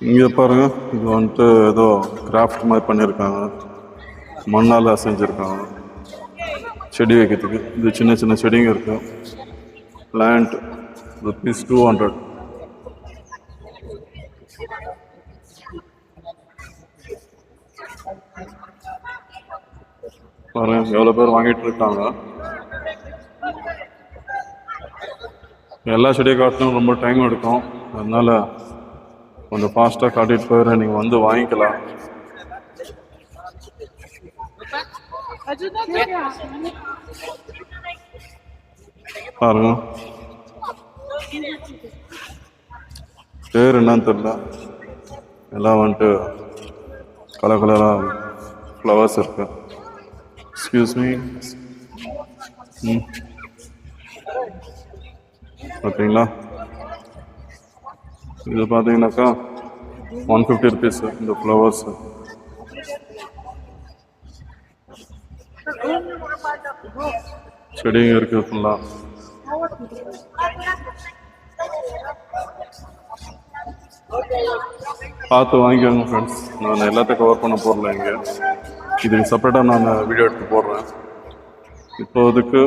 இங்கே பாருங்க, இது வந்துட்டு ஏதோ கிராஃப்ட் மாதிரி பண்ணியிருக்காங்க. மண்ணால் செஞ்சுருக்காங்க. செடி வைக்கிறதுக்கு இது சின்ன சின்ன செடிங்க இருக்கு. பிளான்ட் ₹200. பாருங்க எவ்வளோ பேர் வாங்கிட்டு இருக்காங்க. எல்லா செடியை காட்டணும் ரொம்ப டைம் எடுக்கும். அதனால கொஞ்சம் ஃபாஸ்ட்டாக காட்டிட்டு போயிடுறேன். நீங்கள் வந்து வாங்கிக்கலாம். பாருங்க பேர் என்னன்னு தெரியல. எல்லாம் வந்துட்டு கலர் கலராக ஃப்ளவர்ஸ் இருக்கு. Excuse me. பார்த்தீங்களா, இது பார்த்தீங்கன்னாக்கா ₹150 இந்த ஃப்ளவர்ஸ். செடிங்க இருக்கு ஃபுல்லாக. பார்த்து வாங்கிக்கோங்க ஃப்ரெண்ட்ஸ். நான் எல்லாத்தையும் கவர் பண்ண போடல. இங்கே இதுக்கு செப்பரேட்டாக நான் வீடியோ எடுத்து போடுறேன். இப்போதுக்கு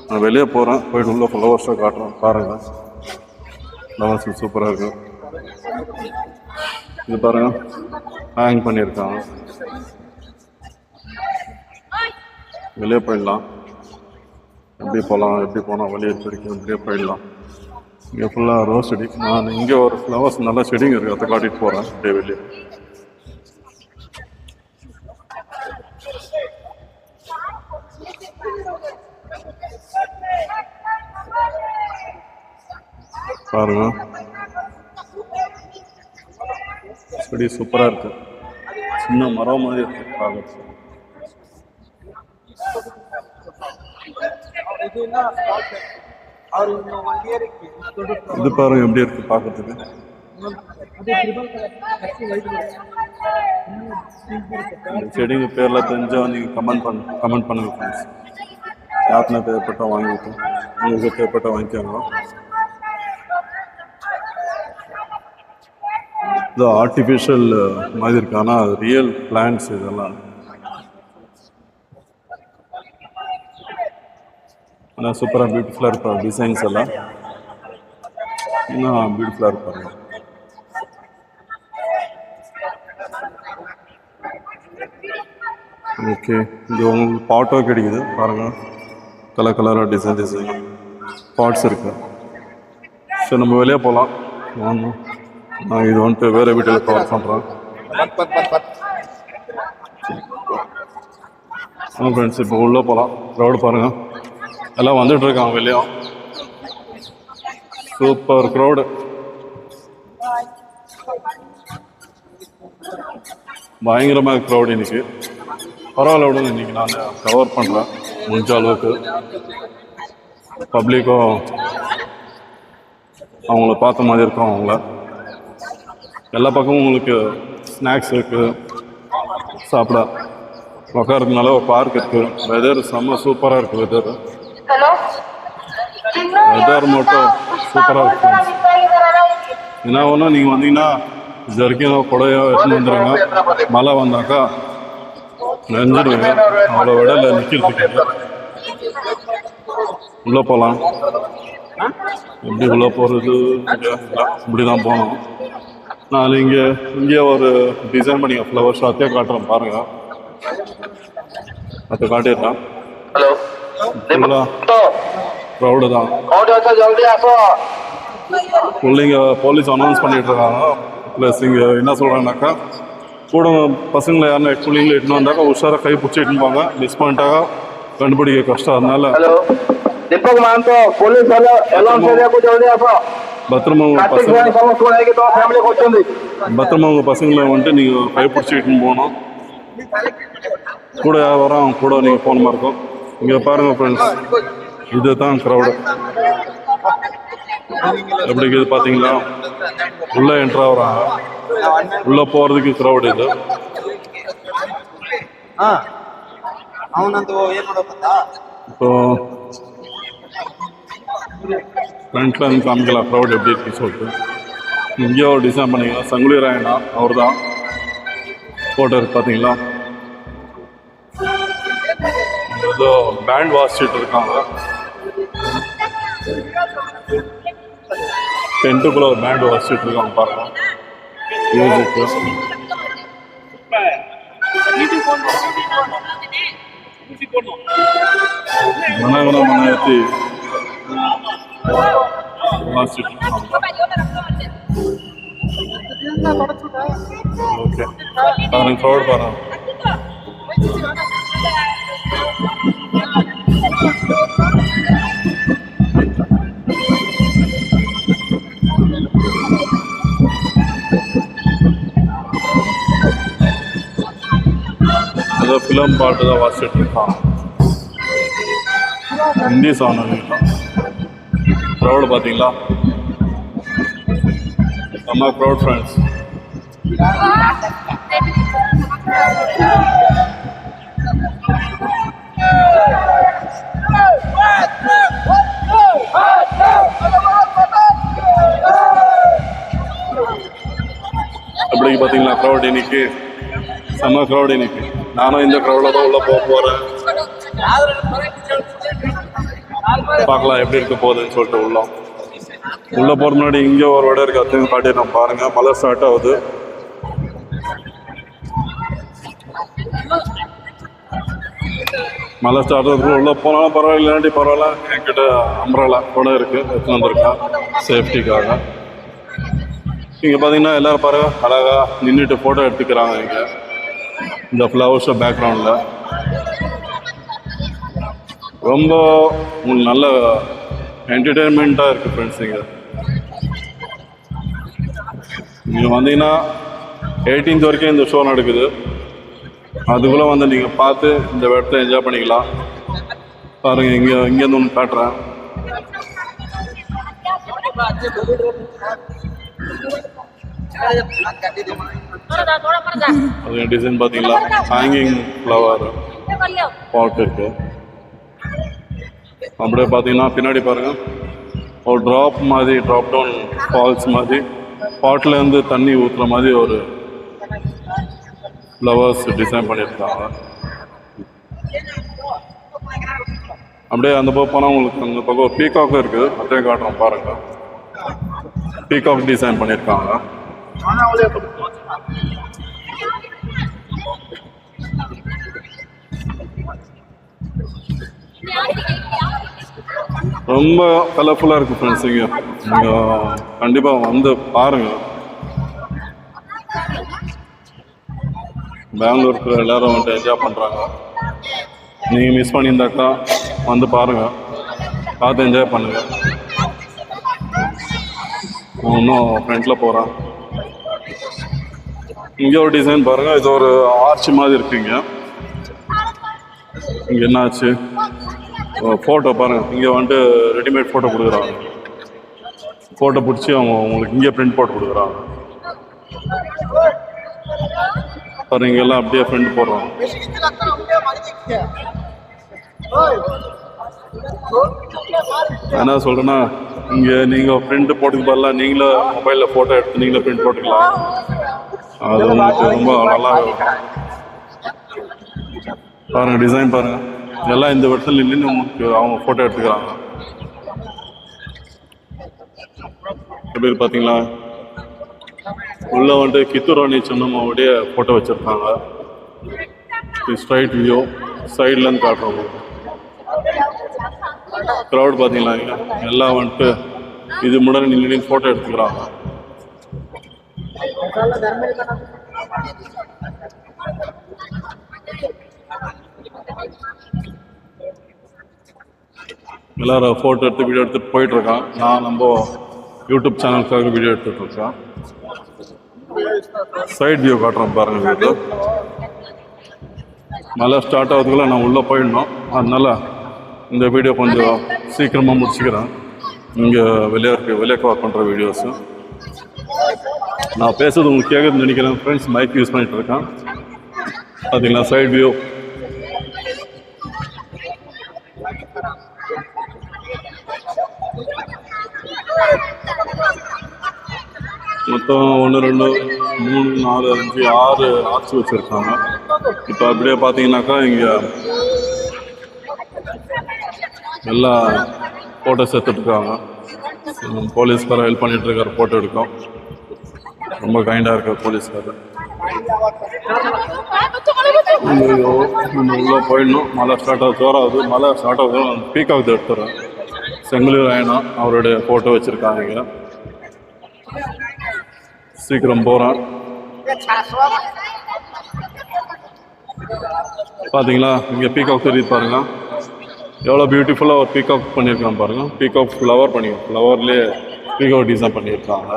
நான் வெளியே போகிறேன், போயிட்டு உள்ள ஃப்ளவர்ஸாக காட்டுறேன். பாருங்கள், ஃப்ளவர்ஸ் சூப்பராக இருக்கு. இது பாருங்கள், ஹேங் பண்ணியிருக்காங்க. வெளியே போயிடலாம். எப்படி போனால் வெளியே வரைக்கும் இப்படியே போயிடலாம். இங்கே ஃபுல்லாக ரோஸ் செடி. நான் இங்கே ஒரு ஃப்ளவர்ஸ் நல்லா செடிங்க இருக்குது, அதை காட்டிட்டு போகிறேன் அப்படியே வெளியே. பாருங்க, செடி சூப்பராக இருக்கு. சின்ன மரம் மாதிரி இருக்கு பார்க்க. இது பாருங்க எப்படி இருக்கு பார்க்கறதுக்கு. செடிங்க பேர்ல தெரிஞ்சா நீங்க கமெண்ட் பண்ணுங்க ஃப்ரெண்ட்ஸ். யாருன்னா தேவைப்பட்டா வாங்கிட்டு, உங்களுக்கு தேவைப்பட்டா வாங்கிக்கோங்க. இது ஆர்டிஃபிஷியல் மாதிரி இருக்கு, ஆனால் ரியல் பிளான்ட்ஸ் இதெல்லாம். ஆனால் சூப்பராக பியூட்டிஃபுல்லாக இருப்பாங்க டிசைன்ஸ் எல்லாம். இன்னும் பியூட்டிஃபுல்லாக இருப்பாங்க. ஓகே, இது உங்களுக்கு பாட்டோ கிடைக்குது பாருங்கள். கலர் கலராக டிசைன் பாட்ஸ் இருக்கு. சரி, நம்ம வெளியே போகலாம். நான் இது வந்துட்டு வேறு வீட்டில் கவர் பண்ணுறேன். ஃப்ரெண்ட்ஸ், இப்போ உள்ளே போகலாம். க்ரௌடு பாருங்கள், எல்லாம் வந்துட்டு இருக்காங்க வெளியே. Super crowd. பயங்கரமாக க்ரௌடு இன்னைக்கு. பரவாயில்ல விடுங்க, இன்னைக்கு நான் கவர் பண்ணுறேன் முடிஞ்ச அளவுக்கு. பப்ளிக்கும் அவங்கள பார்த்த மாதிரி இருக்கும். அவங்கள எல்லா பக்கமும் உங்களுக்கு ஸ்நாக்ஸ் இருக்குது, சாப்பிட உட்காரதுனால ஒரு பார்க் இருக்குது. வெதர் செம்ம சூப்பராக இருக்குது. வெதர் மட்டும் சூப்பராக இருக்கு. என்ன ஒன்று, நீங்கள் வந்தீங்கன்னா ஜர்க்கினோ கொடையோ எடுத்துன்னு வந்துடுங்க. மழை வந்தாக்கா நெஞ்சிடுவீங்க. அவ்வளோ விடல நிற்கிறதுக்கு. உள்ளே போகலாம். எப்படி உள்ளே போகிறது? இப்படி தான் போகணும். நான் இங்கே ஒரு டிசைன் பண்ணி ஃப்ளவர் ஷாப்பே காட்டுறேன் பாருங்கள். அதை காட்டிடுறேன். க்ரௌடு தான். பிள்ளைங்க போலீஸ் அனௌன்ஸ் பண்ணிட்டு இருக்காங்க. ப்ளஸ் இங்கே என்ன சொல்கிறாங்கனாக்கா, கூட பசங்களை யாருன்னா பிள்ளைங்களை இட்டுன்னு வந்தாக்கா உஷாராக கை பிடிச்சி இட்டுன்னு போங்க. மிஸ் பண்ணிட்டாக்கா கண்டுபிடிக்க கஷ்டம். அதனால பத்திரமா உங்கள் பசங்களை வந்துட்டு நீங்கள் கை பிடிச்சி இட்டுன்னு போகணும். கூட யார் வரோம் அவங்க கூட நீங்கள் போன மாதிரி இருக்கும். இங்கே பாருங்கள் ஃப்ரெண்ட்ஸ், இதுதான் க்ரௌடு. எப்படி இருக்குது பார்த்தீங்களா? உள்ளே என்ட்ரு ஆகுறாங்க. உள்ளே போகிறதுக்கு க்ரௌடு இது. இப்போ ஃப்ரண்ட்ல இருந்து காமிக்கலாம் க்ரௌட் எப்படி இருக்குன்னு சொல்லிட்டு. இங்கே ஒரு டிசைன் பண்ணிக்கலாம். சங்குலி ராயனா அவர் தான் ஃபோட்டோ இருக்கு பார்த்தீங்களா. ஏதோ பேண்ட் வாசிச்சுட்டு இருக்காங்க. டென்ட்டுக்குள்ள ஒரு பேண்ட் வாசிச்சுட்டு இருக்காங்க பாருங்க. மியூசிக்கு மனகன மனத்தி வாசிச்சுட்டு இருக்காங்க. ஓகே பாருங்க, க்ரௌட் பாருங்க. ஏதோ ஃபிலிம் பாட்டு தான் வாசிச்சுட்டு இருக்கான். ஹிந்தி சாங் நினைக்கலாம். க்ரௌடு பார்த்தீங்களா, செம்ம க்ரௌட் ஃப்ரெண்ட்ஸ். எப்படி பார்த்தீங்களா க்ரௌட் இன்னைக்கு, செம்ம க்ரௌட் இன்னைக்கு. நானும் இந்த க்ரௌடில் தான் உள்ள போக போகிறேன். பார்க்கலாம் எப்படி இருக்க போகுதுன்னு சொல்லிட்டு உள்ள போகிற முன்னாடி இங்கே ஒரு இடம் இருக்குது, அத்தையும் காட்டிடுறோம் பாருங்கள். மழை ஸ்டார்ட் ஆகுது. மழை ஸ்டார்ட் ஆகுது. உள்ளே போனாலும் பரவாயில்ல, இல்லாட்டி பரவாயில்ல. என்கிட்ட அம்ப்ரெல்லா கூட இருக்குது, எடுத்து வந்திருக்கேன் சேஃப்டிக்காக. இங்கே பார்த்தீங்கன்னா எல்லோரும் பாருங்கள் அழகாக நின்றுட்டு ஃபோட்டோ எடுத்துக்கிறாங்க. இங்கே இந்த ஃப்ளவர் ஷோ பேக்ரவுண்டில் ரொம்ப நல்ல என்டர்டெயின்மெண்ட்டாக இருக்குது ஃப்ரெண்ட்ஸ். நீங்கள் வந்தீங்கன்னா 18th வரைக்கும் இந்த ஷோ நடக்குது. அதுக்குள்ளே வந்து நீங்கள் பார்த்து இந்த இடத்த என்ஜாய் பண்ணிக்கலாம். பாருங்கள், இங்கேருந்து ஒன்று காட்டுறேன். அது டிசைன் பார்த்தீங்களா, ஹேங்கிங் ஃப்ளவர் பாட் இருக்கு. அப்படியே பார்த்தீங்கன்னா பின்னாடி பாருங்கள் ஒரு ட்ராப் மாதிரி, ட்ராப் டவுன் ஃபால்ஸ் மாதிரி பாட்டிலேருந்து தண்ணி ஊற்றுற மாதிரி ஒரு ஃப்ளவர்ஸ் டிசைன் பண்ணியிருக்காங்க. அப்படியே அந்த பக்கம் போனால் உங்களுக்கு அந்த பக்கம் பீகாக்கும் இருக்குது, அதே காட்டுறோம் பாருங்கள். பீகாக் டிசைன் பண்ணியிருக்காங்க. ரொம்ப கலர்ஃபுல்லாக இருக்குது ஃப்ரெண்ட்ஸ். நீங்கள் கண்டிப்பாக வந்து பாருங்கள். பெங்களூருக்கு எல்லோரும் வந்து என்ஜாய் பண்ணுறாங்க. நீங்கள் மிஸ் பண்ணியிருந்தாக்கா வந்து பாருங்கள், பார்த்து என்ஜாய் பண்ணுங்கள். இன்னும் ஃப்ரண்ட்டில் போகிறேன். இங்கே ஒரு டிசைன் பாருங்கள், இது ஒரு ஆர்ச் மாதிரி இருக்குங்க. இங்கே என்னாச்சு ஃபோட்டோ பாருங்கள். இங்கே வந்துட்டு ரெடிமேட் ஃபோட்டோ கொடுக்குறாங்க. ஃபோட்டோ பிடிச்சி அவங்க உங்களுக்கு இங்கே பிரிண்ட் போட்டு கொடுக்குறாங்க. பாருங்க, இங்கெல்லாம் அப்படியே பிரிண்ட் போடுறாங்க. என்ன சொல்கிறேன்னா, இங்கே நீங்கள் பிரிண்ட் போட்டுக்கு பதிலாக நீங்களே மொபைலில் ஃபோட்டோ எடுத்து நீங்களே பிரிண்ட் போட்டுக்கலாம். அது உங்களுக்கு ரொம்ப நல்லா இருக்கும். பாருங்கள் டிசைன் பாருங்கள், எல்லாம் இந்த இடத்துல நின்று உங்களுக்கு அவங்க ஃபோட்டோ எடுத்துக்கிறாங்க. எப்படி பார்த்தீங்களா, உள்ளே வந்துட்டு கித்தூர் ராணி சென்னம்மாவுடைய ஃபோட்டோ வச்சுருக்காங்க. ஸ்ட்ரைட் வியூ சைட்லேருந்து காட்டுறோம். க்ரௌட் பார்த்தீங்களா, எல்லாம் வந்துட்டு இது முன்னாடி நின்று ஃபோட்டோ எடுத்துக்கிறாங்க. எல்லோரும் ஃபோட்டோ எடுத்து வீடியோ எடுத்துகிட்டு போயிட்டுருக்கான். நான் நம்ம யூடியூப் சேனலுக்காக வீடியோ எடுத்துகிட்ருக்கேன். சைட் வியூ காட்டுறேன் பாருங்கள். வீடியோ நல்லா ஸ்டார்ட் ஆகிறதுக்குள்ள நான் உள்ளே போயிடணும். அதனால் இந்த வீடியோ கொஞ்சம் சீக்கிரமாக முடிச்சுக்கிறேன். இங்கே வெளியே கவர் பண்ணுற வீடியோஸு நான் பேசுறது உங்களுக்கு கேட்குதுன்னு நினைக்கிறேன் ஃப்ரெண்ட்ஸ். மைக் யூஸ் பண்ணிகிட்டு இருக்கேன். பார்த்தீங்களா சைட் வியூ. மொத்தம் 1 2 3 4 5 6 ஆர்ச் வச்சுருக்காங்க. இப்போ அப்படியே பார்த்தீங்கன்னாக்கா இங்கே எல்லா ஃபோட்டோஸ் எடுத்துட்ருக்காங்க. போலீஸ்காரர் ஹெல்ப் பண்ணிட்டு இருக்காரு ஃபோட்டோ எடுக்கும். ரொம்ப கைண்டாக இருக்கார் போலீஸ்காரர். ஐயோ நம்ம உள்ளே போயிடணும். மழை ஸ்டார்ட் ஆகுது, ஜோராகுது. மழை ஸ்டார்ட் ஆகுது. பீகாக் எடுத்துறேன். செங்கலூர் ஆயனா அவருடைய ஃபோட்டோ வச்சுருக்காங்க இங்கே. சீக்கிரம் போகிறேன். பார்த்தீங்களா இங்கே பீகாக் தெரியுது பாருங்க. எவ்வளோ பியூட்டிஃபுல்லாக ஒரு பீகாக் பண்ணியிருக்காங்க பாருங்க. பீகாக் ஃப்ளவர் பண்ணியிருக்காங்க. ஃப்ளவர்லேயே पीकॉक डिजाइन பண்ணிருக்காங்க.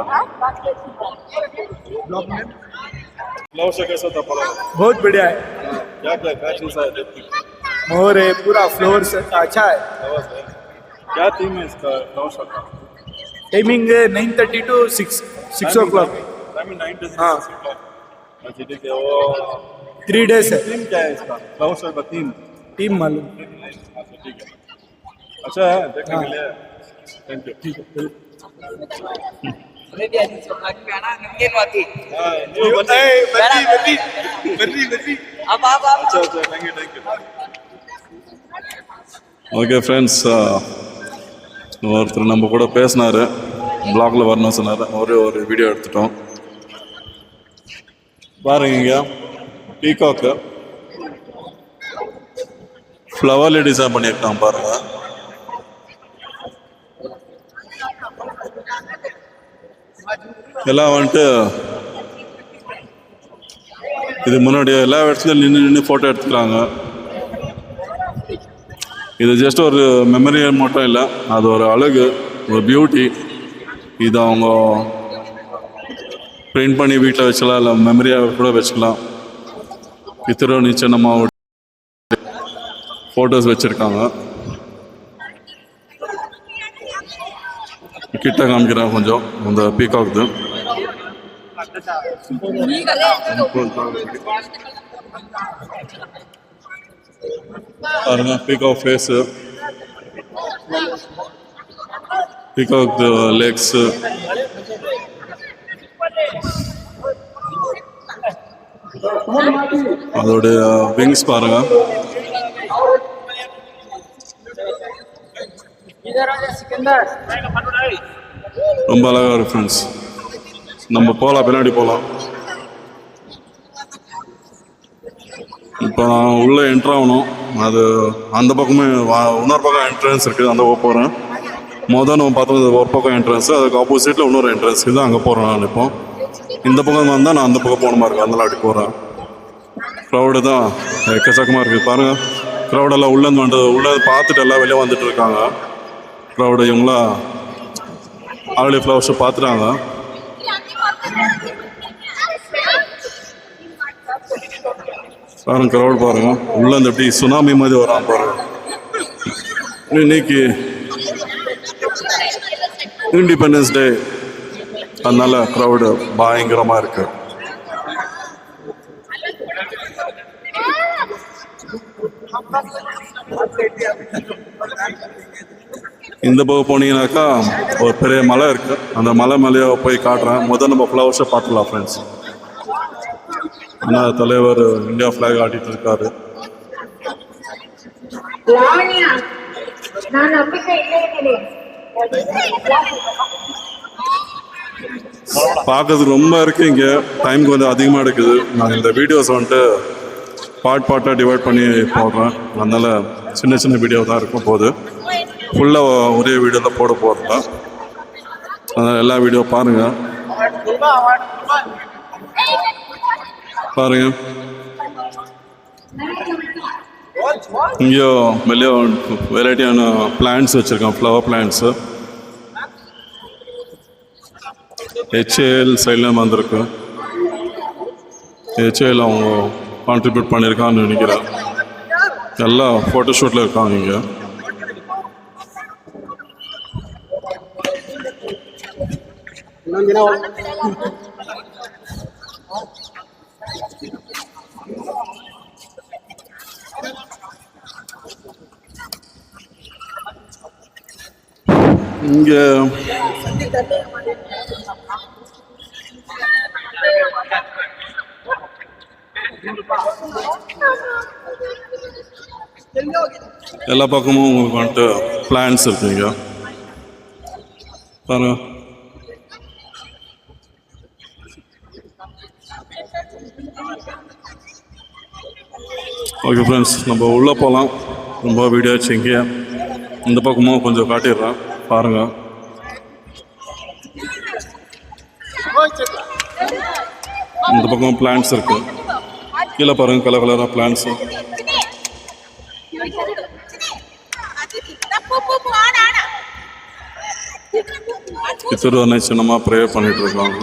फ्लावर से कैसा था पड़ा? बहुत बढ़िया है. क्या क्या फैशन सा है? मोर है, पूरा फ्लावर से अच्छा है. क्या थीम है इसका फ्लावर शो का? Timing 9:30 to 6 o'clock. Timing 9 to 6 हाँ. o'clock. अच्छा ठीक है. वो 3 days है. थीम क्या है इसका? फ्लावर शो का थीम? टीम मालूम. अच्छा ठीक है. अच्छा है देखने के लिए. Thank you. ठीक है. Ini dia di sebelah kanan mungkin waktu. Barri. Apa. अच्छा थैंक यू. ஓகே ஃப்ரெண்ட்ஸ், ஒருத்தர் நம்ம கூட பேசினார், பிளாக்ல வரணும் சொன்னார். ஒரு வீடியோ எடுத்துட்டோம். பாருங்க இங்கே பீகாக்கு ஃப்ளவர்ல டிசைன் பண்ணியிருக்கான் பாருங்க. எல்லாம் வந்துட்டு இது முன்னாடி எல்லா இடத்துலையும் நின்று ஃபோட்டோ எடுத்துக்கிறாங்க. இது ஜஸ்ட் ஒரு மெமரியல் மட்டும் இல்லை, அது ஒரு அழகு, ஒரு பியூட்டி. இது அவங்க பிரிண்ட் பண்ணி வீட்டில் வச்சுக்கலாம், இல்லை மெமரியாக கூட வச்சுக்கலாம். இத்தனை நிச்சயமாக ஃபோட்டோஸ் வச்சுருக்காங்க. கிட்ட காமிக்கிறேன் கொஞ்சம் அந்த பீகாக்து. பாருங்க பீகாக் ஃபேஸு, பீகாக் லெக்ஸு, அதோடைய விங்ஸ் பாருங்க. ரொம்ப அழகாக இருக்கு ஃப்ரெண்ட்ஸ். நம்ம போகலாம், பின்னாடி போகலாம். இப்போ நான் உள்ளே என்ட்ரு ஆகணும். அது அந்த பக்கமே இன்னொரு பக்கம் என்ட்ரன்ஸ் இருக்குது, அந்த பக்கம் போகிறேன். நம்ம பார்த்தது ஒரு பக்கம் என்ட்ரன்ஸு, அதுக்கு ஆப்போசிட்டில் இன்னொரு என்ட்ரன்ஸ் இருக்குது, அங்கே போகிறேன் நான். இப்போ இந்த பக்கம் வந்தால் நான் அந்த பக்கம் போன மாதிரி இருக்கேன், அதனால அப்படி போகிறேன். க்ரௌடு தான் எக்கச்சக்கமாக இருக்குது பாருங்கள். க்ரௌடெல்லாம் உள்ளே பார்த்துட்டு எல்லாம் வெளியே வந்துட்டு இருக்காங்க. க்ரௌடு இவங்களாம் ஆல்ரெடி ஃப்ளவர் ஷோ பார்த்துட்டாங்க. பாருங்க க்ரௌட் பாருங்க. உள்ள இந்த எப்படி சுனாமி மாதிரி வரான் பாருங்க. இன்னைக்கு இண்டிபெண்டன்ஸ் டே, அதனால க்ரௌடு பயங்கரமா இருக்கு. இந்த பக்கம் போனீங்கன்னாக்கா ஒரு பெரிய மலை இருக்கு, அந்த மலை மேலேயே போய் காட்டுறேன். முதல் நம்ம ஃப்ளவர் ஷோ பார்த்துக்கலாம் ஃப்ரெண்ட்ஸ். ஆனால் தலைவர் இந்தியா ஃபிளாக் ஆட்டிட்டு இருக்காரு. பார்க்கறதுக்கு ரொம்ப இருக்கு. இங்கே டைம் கொஞ்சம் அதிகமாக எடுக்குது. நான் இந்த வீடியோஸ் வந்துட்டு பார்ட்டாக டிவைட் பண்ணி போடுறேன், அதனால சின்ன சின்ன வீடியோ தான் இருக்கும். போது ஃபுல்லாக ஒரே வீடியோவில் போட போகிறதா, அதனால் எல்லா வீடியோ பாருங்கள். பாருங்க இங்கேயும் வெளியே வெரைட்டியான பிளான்ட்ஸ் வச்சுருக்கேன், ஃப்ளவர் பிளான்ட்ஸு. HAL சைட்லேயும் வந்திருக்கு. HAL அவங்க கான்ட்ரிபியூட் பண்ணியிருக்கான்னு நினைக்கிறேன். எல்லாம் ஃபோட்டோஷூட்டில் இருக்காங்க இங்கே. இங்கே எல்லா பக்கமும் உங்களுக்கு வந்துட்டு பிளான்ஸ் இருக்குங்க பாருங்க. ஓகே ஃப்ரெண்ட்ஸ், நம்ம உள்ளே போகலாம். ரொம்ப வீடியோ ஆச்சு இங்கேயே. இந்த பக்கமும் கொஞ்சம் காட்டிடுறேன் பாருங்கள். இந்த பக்கம் பிளான்ஸ் இருக்கு. கீழே பாருங்க, கலர் கலராக பிளான்ஸு. திருவண்ணை சின்னமாக ப்ரே பண்ணிட்டு இருக்காங்க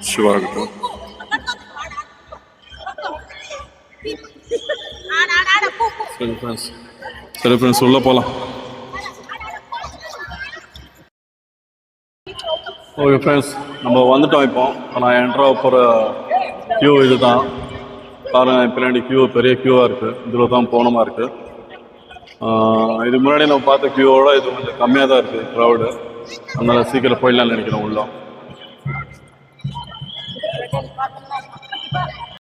சிவா கிட்ட. சரி ஃப்ரெண்ட்ஸ் உள்ளே போகலாம். ஓகே ஃப்ரெண்ட்ஸ், நம்ம வந்துட்டோம். இப்போ நான் என்ட்ரா போகிற க்யூ இது தான் பாருங்கள். பின்னாடி க்யூ பெரிய க்யூவாக இருக்குது. இதில் தான் போகணுமா இருக்குது. இது முன்னாடி நம்ம பார்த்த க்யூவோட இது கொஞ்சம் கம்மியாக தான் இருக்குது க்ரௌடு. அதனால் சீக்கிரம் போயிடலாம்னு நினைக்கிறேன் உள்ள.